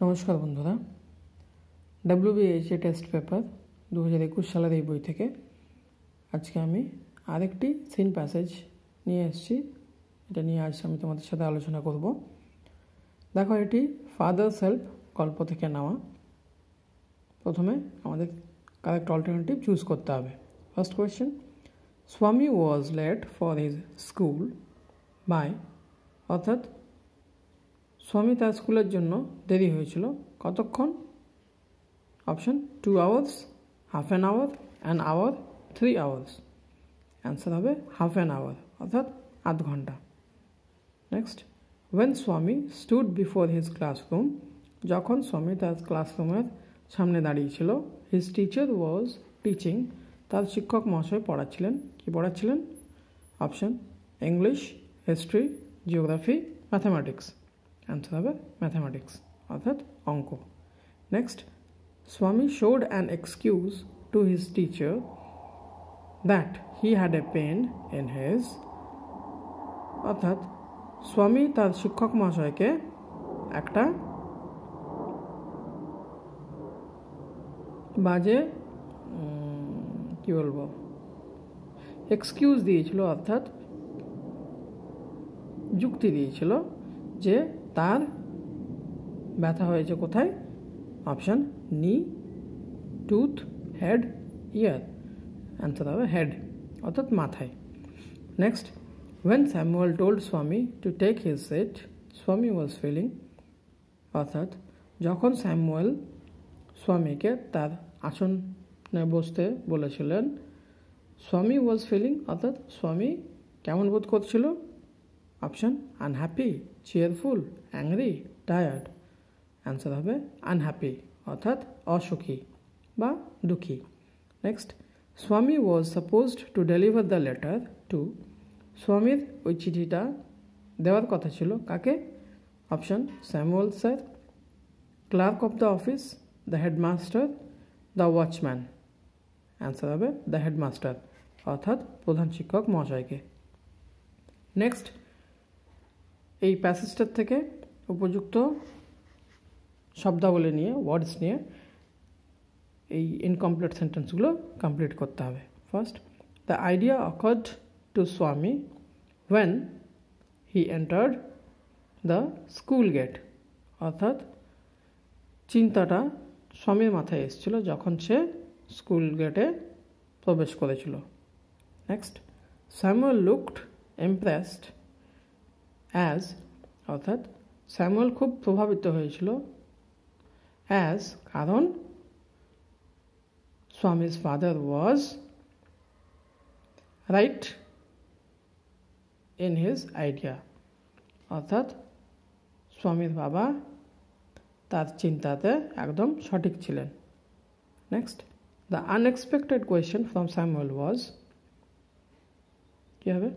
নমস্কার বন্ধুরা, WBHA test paper 2021 সালের এই বই থেকে আজকে আমি আরেকটি সিন প্যাসেজ নিয়ে এসেছি। এটা নিয়ে আজ আমি তোমাদের সাথে আলোচনা করব। দেখো, এটি ফাদার্স হেল্প গল্প থেকে নেওয়া। প্রথমে আমাদের কারেক্ট অল্টারনেটিভ চুজ করতে হবে। First question, Swami was late for his school by, অর্থাৎ স্বামী তার স্কুলের জন্য দেরি হয়েছিল কতক্ষণ? Option 2 hours, half an hour, an hour, 3 hours। Answer হবে হাফ অ্যান আওয়ার, অর্থাৎ আধ ঘন্টা। Next, when Swami stood before his classroom, যখন স্বামী তার ক্লাসরুমের সামনে দাঁড়িয়েছিল, হিজ টিচার ওয়াজ টিচিং, তার শিক্ষক মহাশয় পড়াচ্ছিলেন। কি পড়াচ্ছিলেন? Option English, history, geography, mathematics. Answer হবে ম্যাথামেটিক্স, অর্থাৎ অঙ্ক। নেক্সট, স্বামী showed an excuse to his teacher that he had a pain in his, অর্থাৎ স্বামী তার শিক্ষক মহাশয়কে একটা বাজে কি বলবো এক্সকিউজ দিয়েছিল, অর্থাৎ যুক্তি দিয়েছিল যে তার ব্যথা হয়েছে কোথায়? অপশন নি, টুথ, হেড, ইয়ার। অ্যান্সার হবে হেড, অর্থাৎ মাথায়। নেক্সট, when Samuel told স্বামী to take his seat, স্বামী was feeling, অর্থাৎ যখন স্যামুয়েল স্বামীকে তার আসনে বসতে বলেছিলেন, স্বামী was feeling, অর্থাৎ স্বামী কেমন বোধ করছিল? Option unhappy, cheerful, angry, tired. Answer হবে আনহ্যাপি, অর্থাৎ অসুখী বা দুঃখী। Next, Swami was supposed to deliver the letter to, স্বামীর ওই চিঠিটা দেওয়ার কথা ছিল কাকে? Option Samuel sir, clerk of the office, the headmaster, the watchman. Answer হবে দ্য হেডমাস্টার, অর্থাৎ প্রধান শিক্ষক মহাশয়কে। নেক্সট, এই প্যাসেজটার থেকে উপযুক্ত শব্দাবলী নিয়ে, ওয়ার্ডস নিয়ে এই ইনকমপ্লিট সেন্টেন্সগুলো কমপ্লিট করতে হবে। First, the idea occurred to Swami when he entered the school gate, অর্থাৎ চিন্তাটা স্বামীর মাথায় এসেছিল যখন সে স্কুল গেটে প্রবেশ করেছিল। Next, Samuel looked impressed as, অর্থাৎ স্যামুয়েল খুব প্রভাবিত হয়েছিল অ্যাজ, কারণ স্বামীর father was right in his idea, অর্থাৎ স্বামীর বাবা তার চিন্তাতে একদম সঠিক ছিলেন। Next, the unexpected question from Samuel was, কি হবে?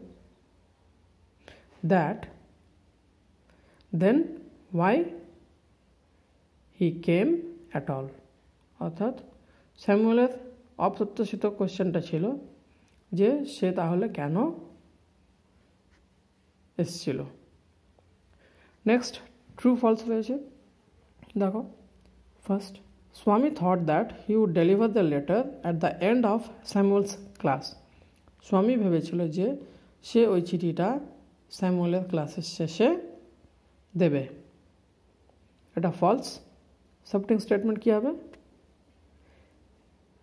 That then why he came at all, অর্থাৎ স্যামুয়েলের অপ্রত্যাশিত কোয়েশ্চেনটা ছিল যে সে তাহলে কেন এসছিল। নেক্সট, ট্রু ফলস রয়েছে। দেখো, first, Swami thought that he would deliver the letter at the end of Samuel's class, Swami ভেবেছিল যে সে ওই চিঠিটা স্যামুয়েলের ক্লাসের শেষে দেবে। এটা ফলস। সাবটেক্সট স্টেটমেন্ট কী হবে?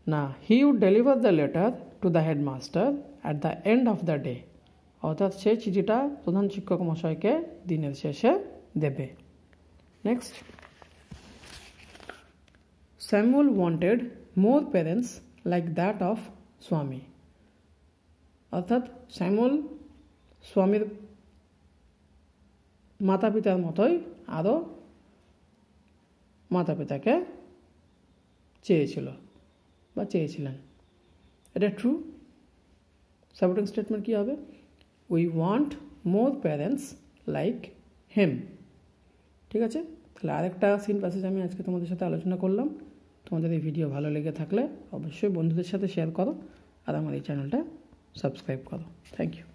না, he would deliver the letter to the headmaster at the end of the day, অর্থাৎ সে চিঠিটা প্রধান শিক্ষক মশাইকে দিনের শেষে দেবে। Next, Samuel wanted more parents like that of Swami, অর্থাৎ স্যামুয়েল স্বামীর মাতা পিতার মতোই আরও মাতা পিতাকে চেয়েছিল বা চেয়েছিলেন। এটা ট্রু। সাপোর্টিং স্টেটমেন্ট কী হবে? We want more parents like him. ঠিক আছে, তাহলে আরেকটা সিন প্যাসেজ আমি আজকে তোমাদের সাথে আলোচনা করলাম। তোমাদের এই ভিডিও ভালো লেগে থাকলে অবশ্যই বন্ধুদের সাথে শেয়ার করো আর আমার এই চ্যানেলটা সাবস্ক্রাইব করো। Thank you.